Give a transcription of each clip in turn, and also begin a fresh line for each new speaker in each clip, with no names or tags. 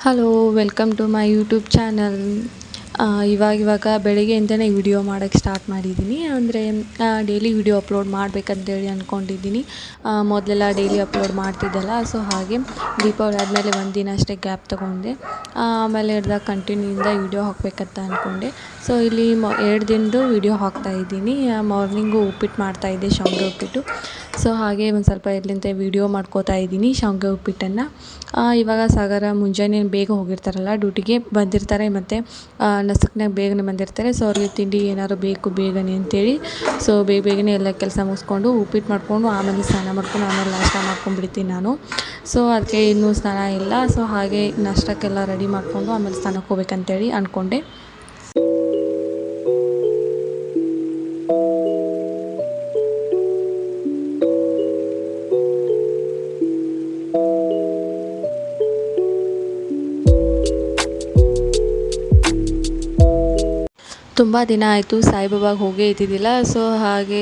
Hello, welcome to my YouTube channel. ಇವಾಗ ಬೆಳಗ್ಗೆಯಿಂದನೇ video ಮಾಡೋಕ್ಕೆ ಸ್ಟಾರ್ಟ್ ಮಾಡಿದ್ದೀನಿ. ಅಂದರೆ ಡೈಲಿ ವಿಡಿಯೋ ಅಪ್ಲೋಡ್ ಮಾಡಬೇಕಂತೇಳಿ ಅಂದ್ಕೊಂಡಿದ್ದೀನಿ. ಮೊದಲೆಲ್ಲ ಡೈಲಿ ಅಪ್ಲೋಡ್ ಮಾಡ್ತಿದ್ದಲ್ಲ, ಸೊ ಹಾಗೆ ದೀಪಾವಳಿ ಆದಮೇಲೆ ಒಂದು ದಿನ ಅಷ್ಟೇ ಗ್ಯಾಪ್ ತೊಗೊಂಡೆ. ಆಮೇಲೆ ಕಂಟಿನ್ಯೂಯಿಂದ ವಿಡಿಯೋ ಹಾಕಬೇಕಂತ ಅಂದ್ಕೊಂಡೆ. ಸೊ ಇಲ್ಲಿ 2 ದಿನದ್ದು ವಿಡಿಯೋ ಹಾಕ್ತಾಯಿದ್ದೀನಿ. ಮಾರ್ನಿಂಗು ಉಪ್ಪಿಟ್ಟು ಮಾಡ್ತಾಯಿದ್ದೆ, ಶಾವಿಗೆ ಉಪ್ಪಿಟ್ಟು. ಸೊ ಹಾಗೆ ಒಂದು ಸ್ವಲ್ಪ ಎಲ್ಲಿಂದ ವಿಡಿಯೋ ಮಾಡ್ಕೋತಾ ಇದ್ದೀನಿ ಶಾವಿಗೆ ಉಪ್ಪಿಟ್ಟನ್ನು. ಇವಾಗ ಸಾಗರ ಮುಂಜಾನೆ ಬೇಗ ಹೋಗಿರ್ತಾರಲ್ಲ, ಡ್ಯೂಟಿಗೆ ಬಂದಿರ್ತಾರೆ ಮತ್ತು ನಸುಕ್ನಾಗ ಬೇಗನೆ ಬಂದಿರ್ತಾರೆ. ಸೊ ಅವ್ರಿಗೆ ತಿಂಡಿ ಏನಾದ್ರು ಬೇಕು ಬೇಗನೆ ಅಂತೇಳಿ, ಸೊ ಬೇಗನೆ ಎಲ್ಲ ಕೆಲಸ ಮುಗಿಸ್ಕೊಂಡು ಉಪ್ಪಿಟ್ಟು ಮಾಡಿಕೊಂಡು ಆಮೇಲೆ ಸ್ನಾನ ಮಾಡ್ಕೊಂಡು ಆಮೇಲೆ ನಾಷ್ಟ ಮಾಡ್ಕೊಂಡ್ಬಿಡ್ತೀನಿ ನಾನು. ಸೊ ಅದಕ್ಕೆ ಇನ್ನೂ ಸ್ನಾನ ಇಲ್ಲ. ಸೊ ಹಾಗೆ ನಾಷ್ಟಕ್ಕೆಲ್ಲ ರೆಡಿ ಮಾಡಿಕೊಂಡು ಆಮೇಲೆ ಸ್ನಾನಕ್ಕೆ ಹೋಗ್ಬೇಕಂತೇಳಿ ಅಂದ್ಕೊಂಡೆ. ತುಂಬ ದಿನ ಆಯಿತು ಸಾಯಿಬಾಬಾಗೆ ಹೋಗೇ ಇದ್ದಿದ್ದಿಲ್ಲ. ಸೊ ಹಾಗೆ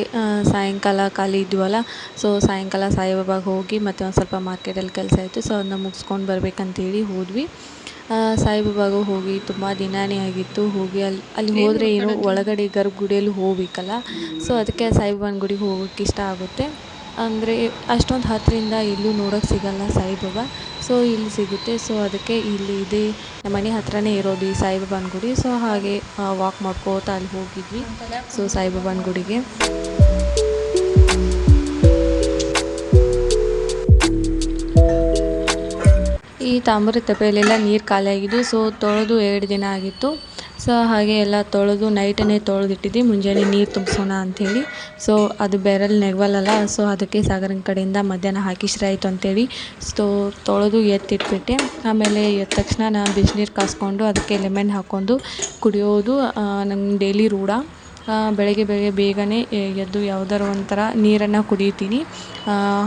ಸಾಯಂಕಾಲ ಖಾಲಿ ಇದ್ವಲ್ಲ, ಸೊ ಸಾಯಂಕಾಲ ಸಾಯಿಬಾಬಾಗೆ ಹೋಗಿ ಮತ್ತು ಒಂದು ಸ್ವಲ್ಪ ಮಾರ್ಕೆಟಲ್ಲಿ ಕೆಲಸ ಇತ್ತು. ಸೊ ಅದನ್ನ ಮುಗಿಸ್ಕೊಂಡು ಬರ್ಬೇಕಂತೇಳಿ ಹೋದ್ವಿ. ಸಾಯಿಬಾಬಾಗೂ ಹೋಗಿ ತುಂಬ ದಿನವೇ ಆಗಿತ್ತು ಹೋಗಿ. ಅಲ್ಲಿ ಹೋದರೆ ಏನು ಒಳಗಡೆ ಗರ್ಭಗುಡಿಯಲ್ಲಿ ಹೋಗ್ಬೇಕಲ್ಲ, ಸೊ ಅದಕ್ಕೆ ಸಾಯಿಬಾಬಾನ ಗುಡಿಗೆ ಹೋಗೋಕ್ಕೆ ಇಷ್ಟ ಆಗುತ್ತೆ. ಅಂದರೆ ಅಷ್ಟೊಂದು ಹತ್ತಿರದಿಂದ ಎಲ್ಲೂ ನೋಡೋಕ್ಕೆ ಸಿಗಲ್ಲ ಸಾಯಿಬಾಬಾ. ಸೊ ಇಲ್ಲಿ ಸಿಗುತ್ತೆ. ಸೊ ಅದಕ್ಕೆ ಇಲ್ಲಿ ಇದೆ, ನಮ್ಮ ಮನೆ ಹತ್ರನೇ ಇರೋದು ಈ ಸಾಯಿಬಾಬಾನ ಗುಡಿ. ಸೊ ಹಾಗೆ ವಾಕ್ ಮಾಡ್ಕೋತಾ ಅಲ್ಲಿ ಹೋಗಿದ್ವಿ, ಸೊ ಸಾಯಿಬಾಬಾನ ಗುಡಿಗೆ. ಈ ತಾಮ್ರದ ತಪ್ಪೆಯಲ್ಲೆಲ್ಲ ನೀರು ಖಾಲಿಯಾಗಿದ್ದು, ಸೊ ತೊಳೆದು 2 ದಿನ ಆಗಿತ್ತು. ಸೊ ಹಾಗೆ ಎಲ್ಲ ತೊಳೆದು ನೈಟನ್ನೇ ತೊಳೆದಿಟ್ಟಿದ್ವಿ, ಮುಂಜಾನೆ ನೀರು ತುಂಬಿಸೋಣ ಅಂಥೇಳಿ. ಸೊ ಅದು ಬೆರಳು ನೆಗವಲ್ಲ, ಸೊ ಅದಕ್ಕೆ ಸಾಗರನ ಕಡೆಯಿಂದ ಮಧ್ಯಾಹ್ನ ಹಾಕಿಸ್ರಾಯ್ತು ಅಂತೇಳಿ ತೊಳೆದು ಎತ್ತಿಟ್ಬಿಟ್ಟೆ. ಆಮೇಲೆ ಎದ್ದ ತಕ್ಷಣ ನಾನು ಬಿಸಿನೀರು ಕಾಸ್ಕೊಂಡು ಅದಕ್ಕೆ ಲೆಮನ್ ಹಾಕ್ಕೊಂಡು ಕುಡಿಯೋದು ನಂಗೆ ಡೈಲಿ ರೂಢ. ಬೆಳಗ್ಗೆ ಬೇಗನೆ ಎದ್ದು ಯಾವುದಾರು ಒಂಥರ ನೀರನ್ನು ಕುಡಿತೀನಿ,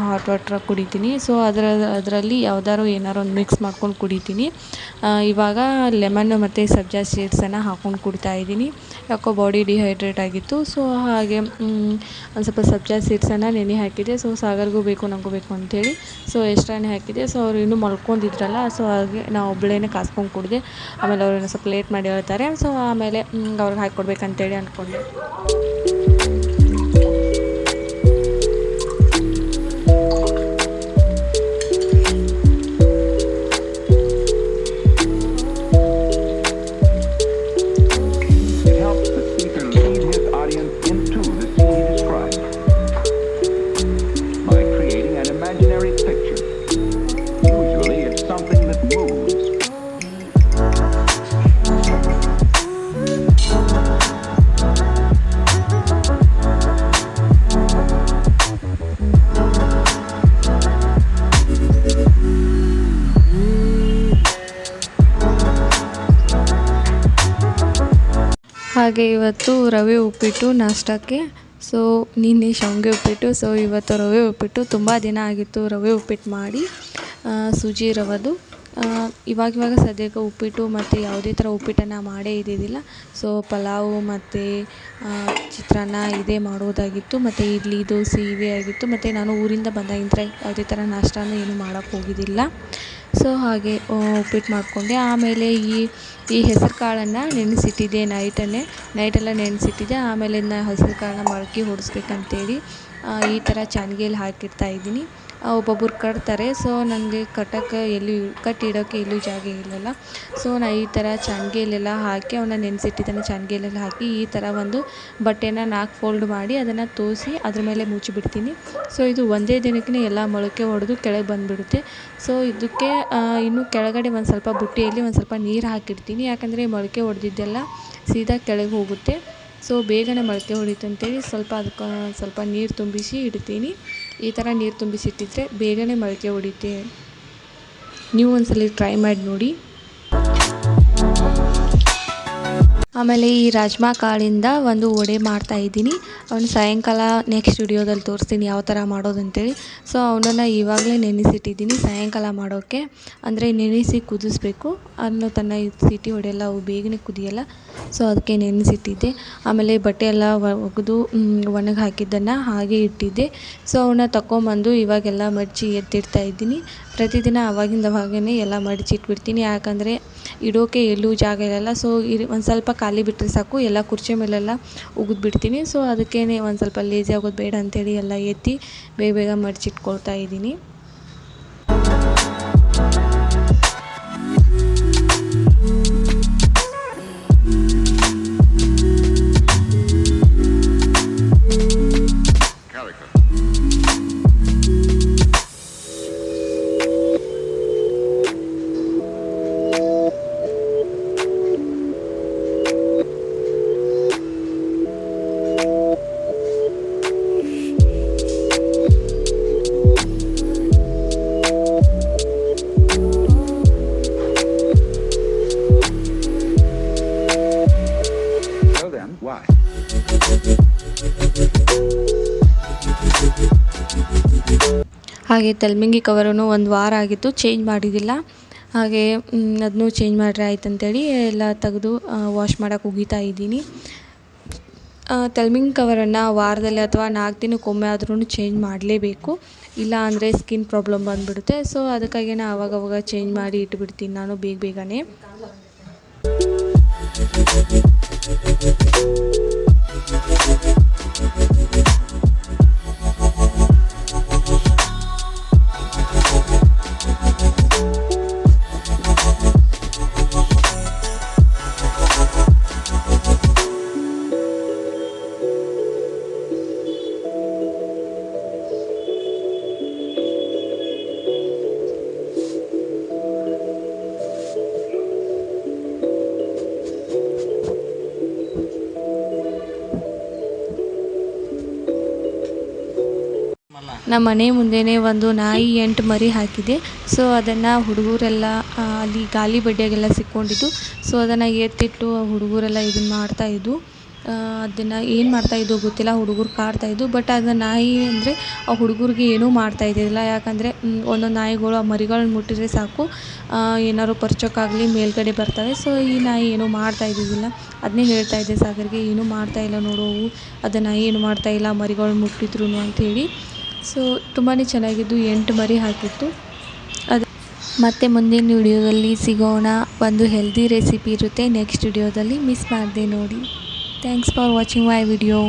ಹಾಟ್ ವಾಟ್ರ್ ಕುಡಿತೀನಿ. ಸೊ ಅದರಲ್ಲಿ ಯಾವುದಾದ್ರು ಏನಾರು ಒಂದು ಮಿಕ್ಸ್ ಮಾಡ್ಕೊಂಡು ಕುಡಿತೀನಿ. ಇವಾಗ ಲೆಮನ್ನು ಮತ್ತು ಸಬ್ಜಾ ಸೀಡ್ಸನ್ನು ಹಾಕ್ಕೊಂಡು ಕುಡಿತಾಯಿದ್ದೀನಿ. ಯಾಕೋ ಬಾಡಿ ಡಿಹೈಡ್ರೇಟ್ ಆಗಿತ್ತು. ಸೊ ಹಾಗೆ ಒಂದು ಸ್ವಲ್ಪ ಸಬ್ಜಾ ಸೀಡ್ಸನ್ನು ನೆನೆ ಹಾಕಿದೆ. ಸೊ ಸಾಗರ್ಗೂ ಬೇಕು ನನಗೂ ಬೇಕು ಅಂಥೇಳಿ ಸೊ ಎಕ್ಸ್ಟ್ರಾನೇ ಹಾಕಿದೆ. ಸೊ ಅವ್ರು ಇನ್ನೂ ಮಲ್ಕೊಂಡಿದ್ರಲ್ಲ, ಸೊ ಹಾಗೆ ನಾವು ಒಬ್ಬಳೇನೆ ಕಾಸ್ಕೊಂಡು ಕುಡಿದೆ. ಆಮೇಲೆ ಅವ್ರನ್ನ ಸ್ವಲ್ಪ ಲೇಟ್ ಮಾಡಿ ಹೇಳ್ತಾರೆ. ಸೊ ಆಮೇಲೆ ಅವ್ರಿಗೆ ಹಾಕ್ಕೊಡ್ಬೇಕಂತೇಳಿ ಅಂದ್ಕೊಂಡೆ. ಹಾಗೆ ಇವತ್ತು ರವೆ ಉಪ್ಪಿಟ್ಟು ನಾಷ್ಟಕ್ಕೆ. ಸೊ ನಿನ್ನೆ ಶಾವಿಗೆ ಉಪ್ಪಿಟ್ಟು, ಸೊ ಇವತ್ತು ರವೆ ಉಪ್ಪಿಟ್ಟು. ತುಂಬ ದಿನ ಆಗಿತ್ತು ರವೆ ಉಪ್ಪಿಟ್ಟು ಮಾಡಿ, ಸೂಜಿ ರವೆದು. ಇವಾಗ ಸದ್ಯಕ್ಕೆ ಉಪ್ಪಿಟ್ಟು ಮತ್ತು ಯಾವುದೇ ಥರ ಉಪ್ಪಿಟ್ಟನ್ನು ಮಾಡೇ ಇದ್ದಿದ್ದಿಲ್ಲ. ಸೊ ಪಲಾವು ಮತ್ತು ಚಿತ್ರಾನ್ನ ಇದೇ ಮಾಡೋದಾಗಿತ್ತು, ಮತ್ತು ಇಡ್ಲಿ ದೋಸೆ ಇವೇ ಆಗಿತ್ತು. ಮತ್ತು ನಾನು ಊರಿಂದ ಬಂದಾಗಿಂದ ಯಾವುದೇ ಥರ ನಾಷ್ಟನೂ ಏನೂ ಮಾಡೋಕ್ಕೆ ಹೋಗಿದ್ದಿಲ್ಲ. ಸೊ ಹಾಗೆ ಉಪ್ಪಿಟ್ಟು ಮಾಡಿಕೊಂಡೆ. ಆಮೇಲೆ ಈ ಹೆಸರು ಕಾಳನ್ನು ನೆನೆಸಿಟ್ಟಿದ್ದೆ, ನೈಟೆಲ್ಲ ನೆನೆಸಿಟ್ಟಿದ್ದೆ. ಆಮೇಲೆ ಹೆಸರು ಕಾಳನ್ನ ಮೊಳಕೆ ಹೊಡಿಸ್ಬೇಕಂತೇಳಿ ಈ ಥರ ಚಾನ್ಗೆಯಲ್ಲಿ ಹಾಕಿರ್ತಾಯಿದ್ದೀನಿ. ಒಬ್ಬೊಬ್ಬರು ಕಟ್ತಾರೆ. ಸೊ ನನಗೆ ಕಟ್ಟಿಡೋಕ್ಕೆ ಎಲ್ಲೂ ಜಾಗ ಇರಲಿಲ್ಲ. ಸೊ ನಾನು ಈ ಥರ ಚಾನ್ಗೆಯಲ್ಲೆಲ್ಲ ಹಾಕಿ ಅವನ್ನ ನೆನೆಸಿಟ್ಟಿದ್ದನ್ನು ಚಾನ್ಗೆಯಲ್ಲೆಲ್ಲ ಹಾಕಿ ಈ ಥರ ಒಂದು ಬಟ್ಟೆನ 4 ಫೋಲ್ಡ್ ಮಾಡಿ ಅದನ್ನು ತೋರಿಸಿ ಅದ್ರ ಮೇಲೆ ಮುಚ್ಚಿಬಿಡ್ತೀನಿ. ಸೊ ಇದು ಒಂದೇ ದಿನಕ್ಕೆ ಎಲ್ಲ ಮೊಳಕೆ ಹೊಡೆದು ಕೆಳಗೆ ಬಂದುಬಿಡುತ್ತೆ. ಸೊ ಇದಕ್ಕೆ ಇನ್ನು ಕೆಳಗಡೆ ಒಂದು ಸ್ವಲ್ಪ ಬುಟ್ಟಿಯಲ್ಲಿ ಒಂದು ಸ್ವಲ್ಪ ನೀರು ಹಾಕಿಡ್ತೀನಿ, ಯಾಕಂದರೆ ಮೊಳಕೆ ಹೊಡೆದಿದ್ದೆಲ್ಲ ಸೀದಾ ಕೆಳಗೆ ಹೋಗುತ್ತೆ. ಸೊ ಬೇಗನೆ ಮೊಳಕೆ ಹೊಡಿತು ಅಂತೇಳಿ ಅದಕ್ಕೆ ಸ್ವಲ್ಪ ನೀರು ತುಂಬಿಸಿ ಇಡ್ತೀನಿ. ಈ ಥರ ನೀರು ತುಂಬಿಸಿಟ್ಟಿದ್ರೆ ಬೇಗನೆ ಮೊಳಕೆ ಹೊಡಿತೆ. ನೀವು ಒಂದ್ಸಲ ಟ್ರೈ ಮಾಡಿ ನೋಡಿ. ಆಮೇಲೆ ಈ ರಾಜ್ಮಾ ಕಾಳಿಂದ ಒಂದು ವಡೆ ಮಾಡ್ತಾಯಿದ್ದೀನಿ. ಅವನು ಸಾಯಂಕಾಲ ನೆಕ್ಸ್ಟ್ ವಿಡಿಯೋದಲ್ಲಿ ತೋರಿಸ್ತೀನಿ ಯಾವ ಥರ ಮಾಡೋದಂತೇಳಿ. ಸೊ ಅವನನ್ನು ಇವಾಗಲೇ ನೆನೆಸಿಟ್ಟಿದ್ದೀನಿ ಸಾಯಂಕಾಲ ಮಾಡೋಕ್ಕೆ. ಅಂದರೆ ನೆನೆಸಿ ಕುದಿಸ್ಬೇಕು, ಅನ್ನೋ ತನ್ನ ಸಿಟಿ ಹೊಡೆಯಲ್ಲ, ಅವು ಬೇಗನೆ ಕುದಿಯಲ್ಲ. ಸೊ ಅದಕ್ಕೆ ನೆನೆಸಿಟ್ಟಿದ್ದೆ. ಆಮೇಲೆ ಬಟ್ಟೆ ಎಲ್ಲ ಒಗೆದು ಒಣಗಿ ಹಾಕಿದ್ದನ್ನು ಹಾಗೆ ಇಟ್ಟಿದ್ದೆ. ಸೊ ಅವನ್ನ ತಗೊಂಬಂದು ಇವಾಗೆಲ್ಲ ಮಡಚಿ ಎತ್ತಿಡ್ತಾ ಇದ್ದೀನಿ. ಪ್ರತಿದಿನ ಅವಾಗಿಂದವಾಗೇ ಎಲ್ಲ ಮಡಚಿಟ್ಬಿಡ್ತೀನಿ, ಯಾಕಂದರೆ ಇಡೋಕೆ ಎಲ್ಲೂ ಜಾಗ ಇರಲ್ಲ. ಸೊ ಒಂದು ಸ್ವಲ್ಪ ಖಾಲಿ ಬಿಟ್ಟರೆ ಸಾಕು, ಎಲ್ಲ ಕುರ್ಚಿ ಮೇಲೆಲ್ಲ ಬಿಡ್ತೀನಿ. ಸೊ ಅದಕ್ಕೇ ಒಂದು ಸ್ವಲ್ಪ ಲೇಜಿ ಆಗೋದು ಬೇಡ ಅಂಥೇಳಿ ಎಲ್ಲ ಎತ್ತಿ ಬೇಗ ಬೇಗ ಮಡಚಿಟ್ಕೊಳ್ತಾ ಇದ್ದೀನಿ. ಹಾಗೆ ತಲೆಮಿಂಗಿ ಕವರನ್ನು ಒಂದು ವಾರ ಆಗಿತ್ತು, ಚೇಂಜ್ ಮಾಡಿದ್ದಿಲ್ಲ. ಹಾಗೆ ಅದನ್ನು ಚೇಂಜ್ ಮಾಡ್ರೆ ಆಯ್ತು ಅಂತೇಳಿ ಎಲ್ಲ ತೆಗೆದು ವಾಶ್ ಮಾಡೋಕೆ ಒಗಿತಾ ಇದ್ದೀನಿ. ತಲೆಮಿಂಗಿ ಕವರನ್ನು ವಾರದಲ್ಲಿ ಅಥವಾ 4 ದಿನಕ್ಕೊಮ್ಮೆ ಆದ್ರೂ ಚೇಂಜ್ ಮಾಡಲೇಬೇಕು, ಇಲ್ಲ ಅಂದರೆ ಸ್ಕಿನ್ ಪ್ರಾಬ್ಲಮ್ ಬಂದುಬಿಡುತ್ತೆ. ಸೊ ಅದಕ್ಕಾಗಿ ಆವಾಗವಾಗ ಚೇಂಜ್ ಮಾಡಿ ಇಟ್ಬಿಡ್ತೀನಿ ನಾನು ಬೇಗನೆ. ನಮ್ಮ ಮನೆ ಮುಂದೆಯೇ ಒಂದು ನಾಯಿ 8 ಮರಿ ಹಾಕಿದೆ. ಸೊ ಅದನ್ನು ಹುಡುಗರೆಲ್ಲ ಅಲ್ಲಿ ಗಾಳಿ ಬಡ್ಡಿಯಾಗೆಲ್ಲ ಸಿಕ್ಕೊಂಡಿದ್ದು. ಸೊ ಅದನ್ನು ಎತ್ತಿಟ್ಟು ಹುಡುಗರೆಲ್ಲ ಇದನ್ನು ಮಾಡ್ತಾಯಿದ್ದು. ಅದನ್ನು ಏನು ಮಾಡ್ತಾಯಿದ್ದು ಗೊತ್ತಿಲ್ಲ, ಹುಡುಗರು ಕಾಡ್ತಾಯಿದ್ದು. ಬಟ್ ಅದು ನಾಯಿ ಅಂದರೆ ಆ ಹುಡುಗರಿಗೆ ಏನೂ ಮಾಡ್ತಾಯಿದ್ದಿಲ್ಲ, ಯಾಕಂದರೆ ಒಂದೊಂದು ನಾಯಿಗಳು ಆ ಮರಿಗಳನ್ನ ಮುಟ್ಟಿದ್ರೆ ಸಾಕು, ಏನಾದ್ರು ಪರ್ಚೋಕ್ಕಾಗಲಿ ಮೇಲ್ಗಡೆ ಬರ್ತವೆ. ಸೊ ಈ ನಾಯಿ ಏನೂ ಮಾಡ್ತಾಯಿದ್ದಿಲ್ಲ. ಅದನ್ನೇ ಹೇಳ್ತಾಯಿದ್ದೆ ಸಾಗರ್ಗೆ, ಏನೂ ಮಾಡ್ತಾಯಿಲ್ಲ ನೋಡು, ಅದು ನಾಯಿ ಏನು ಮಾಡ್ತಾಯಿಲ್ಲ ಮರಿಗಳು ಮುಟ್ಟಿದ್ರು ಅಂಥೇಳಿ. ಸೊ ತುಂಬಾ ಚೆನ್ನಾಗಿದ್ದು, 8 ಮರಿ ಹಾಕಿತ್ತು. ಅದು ಮತ್ತೆ ಮುಂದಿನ ವಿಡಿಯೋದಲ್ಲಿ ಸಿಗೋಣ. ಒಂದು ಹೆಲ್ದಿ ರೆಸಿಪಿ ಇರುತ್ತೆ ನೆಕ್ಸ್ಟ್ ವಿಡಿಯೋದಲ್ಲಿ, ಮಿಸ್ ಮಾಡದೆ ನೋಡಿ. Thanks for watching my video.